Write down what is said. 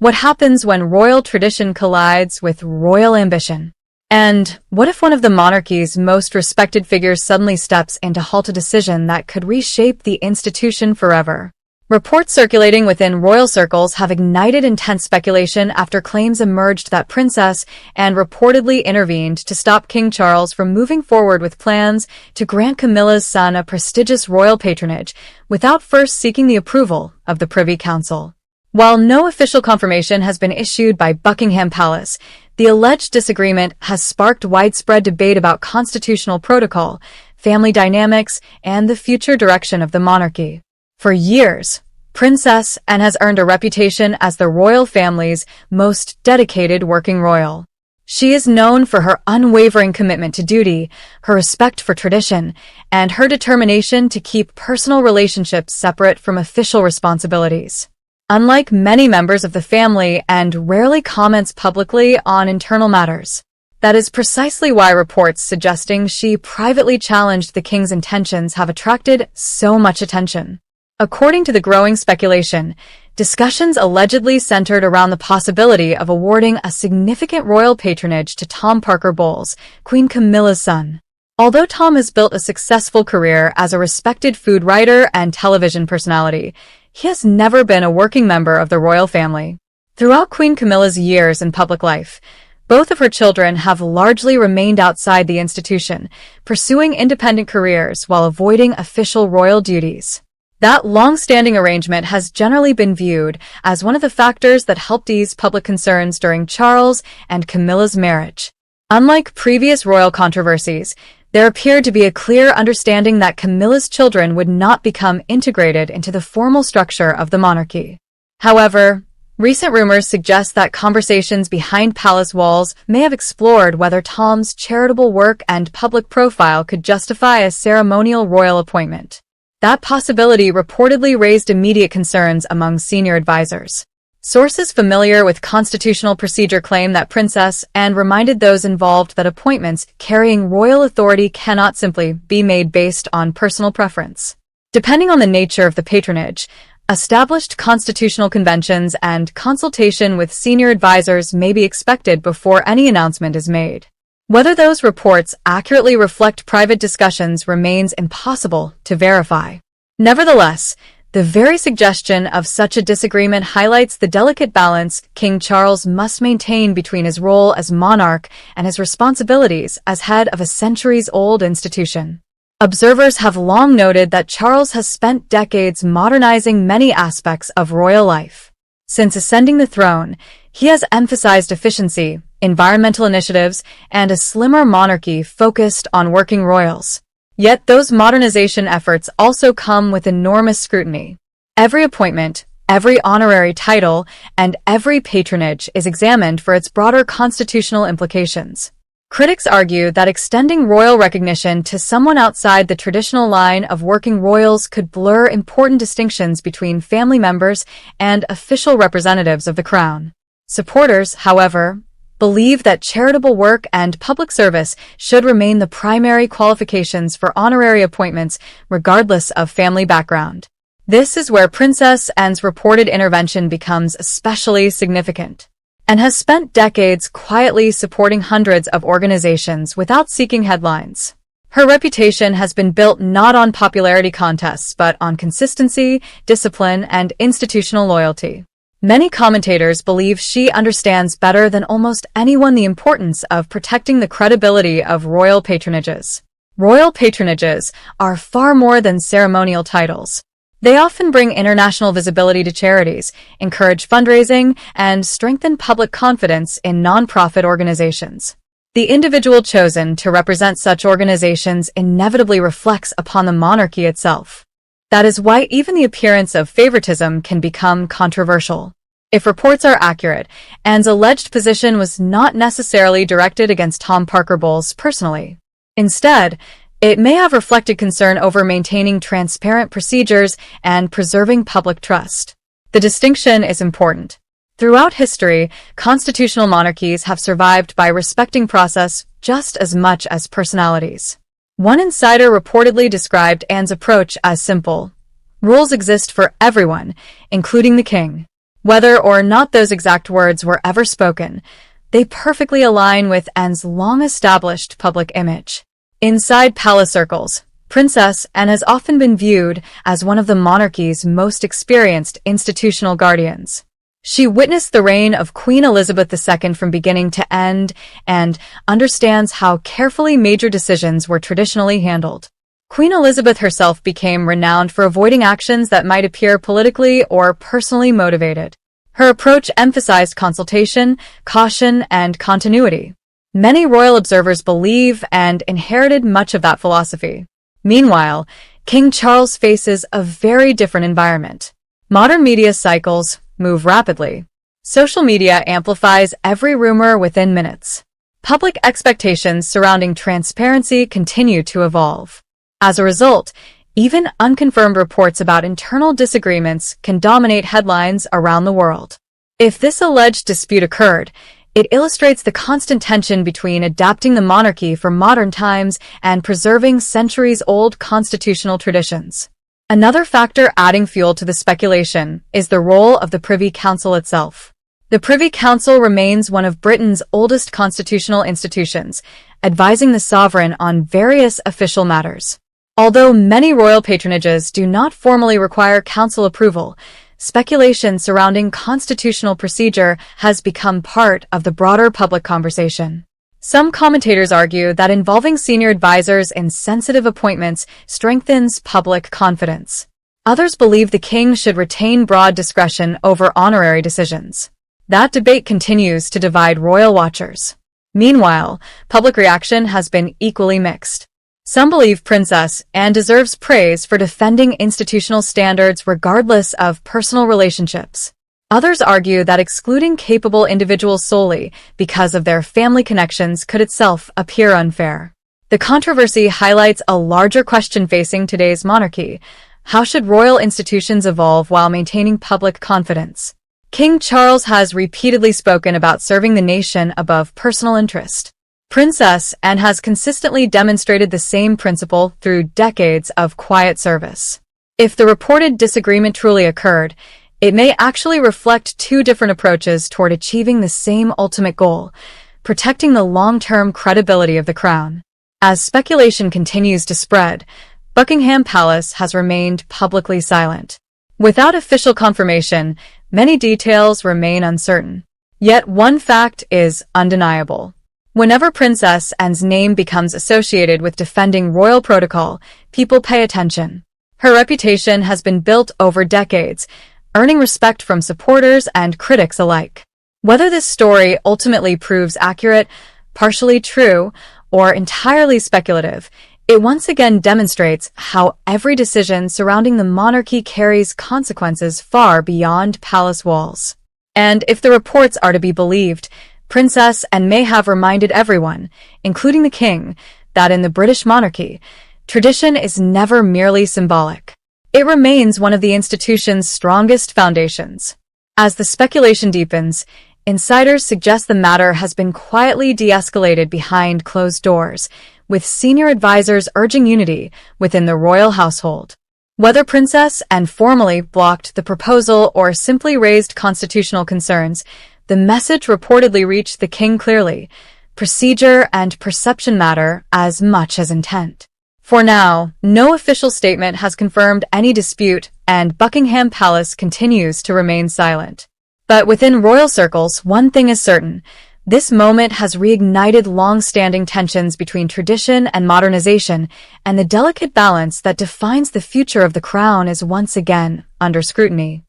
What happens when royal tradition collides with royal ambition? And what if one of the monarchy's most respected figures suddenly steps in to halt a decision that could reshape the institution forever? Reports circulating within royal circles have ignited intense speculation after claims emerged that Princess Anne reportedly intervened to stop King Charles from moving forward with plans to grant Camilla's son a prestigious royal patronage without first seeking the approval of the Privy Council. While no official confirmation has been issued by Buckingham Palace, the alleged disagreement has sparked widespread debate about constitutional protocol, family dynamics, and the future direction of the monarchy. For years, Princess Anne has earned a reputation as the royal family's most dedicated working royal. She is known for her unwavering commitment to duty, her respect for tradition, and her determination to keep personal relationships separate from official responsibilities. Unlike many members of the family, Anne rarely comments publicly on internal matters. That is precisely why reports suggesting she privately challenged the king's intentions have attracted so much attention. According to the growing speculation, discussions allegedly centered around the possibility of awarding a significant royal patronage to Tom Parker Bowles, Queen Camilla's son. Although Tom has built a successful career as a respected food writer and television personality, he has never been a working member of the royal family. Throughout Queen Camilla's years in public life, both of her children have largely remained outside the institution, pursuing independent careers while avoiding official royal duties. That long-standing arrangement has generally been viewed as one of the factors that helped ease public concerns during Charles and Camilla's marriage. Unlike previous royal controversies, there appeared to be a clear understanding that Camilla's children would not become integrated into the formal structure of the monarchy. However, recent rumors suggest that conversations behind palace walls may have explored whether Tom's charitable work and public profile could justify a ceremonial royal appointment. That possibility reportedly raised immediate concerns among senior advisors. Sources familiar with constitutional procedure claim that Princess Anne reminded those involved that appointments carrying royal authority cannot simply be made based on personal preference. Depending on the nature of the patronage, established constitutional conventions and consultation with senior advisors may be expected before any announcement is made. Whether those reports accurately reflect private discussions remains impossible to verify. Nevertheless, the very suggestion of such a disagreement highlights the delicate balance King Charles must maintain between his role as monarch and his responsibilities as head of a centuries-old institution. Observers have long noted that Charles has spent decades modernizing many aspects of royal life. Since ascending the throne, he has emphasized efficiency, environmental initiatives, and a slimmer monarchy focused on working royals. Yet those modernization efforts also come with enormous scrutiny. Every appointment, every honorary title, and every patronage is examined for its broader constitutional implications. Critics argue that extending royal recognition to someone outside the traditional line of working royals could blur important distinctions between family members and official representatives of the crown. Supporters, however, believe that charitable work and public service should remain the primary qualifications for honorary appointments regardless of family background. This is where Princess Anne's reported intervention becomes especially significant, and has spent decades quietly supporting hundreds of organizations without seeking headlines. Her reputation has been built not on popularity contests but on consistency, discipline, and institutional loyalty. Many commentators believe she understands better than almost anyone the importance of protecting the credibility of royal patronages. Royal patronages are far more than ceremonial titles. They often bring international visibility to charities, encourage fundraising, and strengthen public confidence in nonprofit organizations. The individual chosen to represent such organizations inevitably reflects upon the monarchy itself. That is why even the appearance of favoritism can become controversial. If reports are accurate, Anne's alleged position was not necessarily directed against Tom Parker Bowles personally. Instead, it may have reflected concern over maintaining transparent procedures and preserving public trust. The distinction is important. Throughout history, constitutional monarchies have survived by respecting process just as much as personalities. One insider reportedly described Anne's approach as simple. Rules exist for everyone, including the king. Whether or not those exact words were ever spoken, they perfectly align with Anne's long-established public image. Inside palace circles, Princess Anne has often been viewed as one of the monarchy's most experienced institutional guardians. She witnessed the reign of Queen Elizabeth II from beginning to end and understands how carefully major decisions were traditionally handled. Queen Elizabeth herself became renowned for avoiding actions that might appear politically or personally motivated. Her approach emphasized consultation, caution, and continuity. Many royal observers believe and inherited much of that philosophy. Meanwhile, King Charles faces a very different environment. Modern media cycles move rapidly. Social media amplifies every rumor within minutes. Public expectations surrounding transparency continue to evolve. As a result, even unconfirmed reports about internal disagreements can dominate headlines around the world. If this alleged dispute occurred, it illustrates the constant tension between adapting the monarchy for modern times and preserving centuries-old constitutional traditions. Another factor adding fuel to the speculation is the role of the Privy Council itself. The Privy Council remains one of Britain's oldest constitutional institutions, advising the sovereign on various official matters. Although many royal patronages do not formally require council approval, speculation surrounding constitutional procedure has become part of the broader public conversation. Some commentators argue that involving senior advisors in sensitive appointments strengthens public confidence. Others believe the king should retain broad discretion over honorary decisions. That debate continues to divide royal watchers. Meanwhile, public reaction has been equally mixed. Some believe Princess Anne deserves praise for defending institutional standards regardless of personal relationships. Others argue that excluding capable individuals solely because of their family connections could itself appear unfair. The controversy highlights a larger question facing today's monarchy. How should royal institutions evolve while maintaining public confidence? King Charles has repeatedly spoken about serving the nation above personal interest. Princess Anne has consistently demonstrated the same principle through decades of quiet service. If the reported disagreement truly occurred, it may actually reflect two different approaches toward achieving the same ultimate goal, protecting the long-term credibility of the crown. As speculation continues to spread, Buckingham Palace has remained publicly silent. Without official confirmation, many details remain uncertain. Yet one fact is undeniable. Whenever Princess Anne's name becomes associated with defending royal protocol, people pay attention. Her reputation has been built over decades, earning respect from supporters and critics alike. Whether this story ultimately proves accurate, partially true, or entirely speculative, it once again demonstrates how every decision surrounding the monarchy carries consequences far beyond palace walls. And if the reports are to be believed, Princess Anne may have reminded everyone, including the king, that in the British monarchy, tradition is never merely symbolic. It remains one of the institution's strongest foundations. As the speculation deepens, insiders suggest the matter has been quietly de-escalated behind closed doors, with senior advisors urging unity within the royal household. Whether Princess Anne formally blocked the proposal or simply raised constitutional concerns, the message reportedly reached the king clearly. Procedure and perception matter as much as intent. For now, no official statement has confirmed any dispute, and Buckingham Palace continues to remain silent. But within royal circles, one thing is certain. This moment has reignited long-standing tensions between tradition and modernization, and the delicate balance that defines the future of the crown is once again under scrutiny.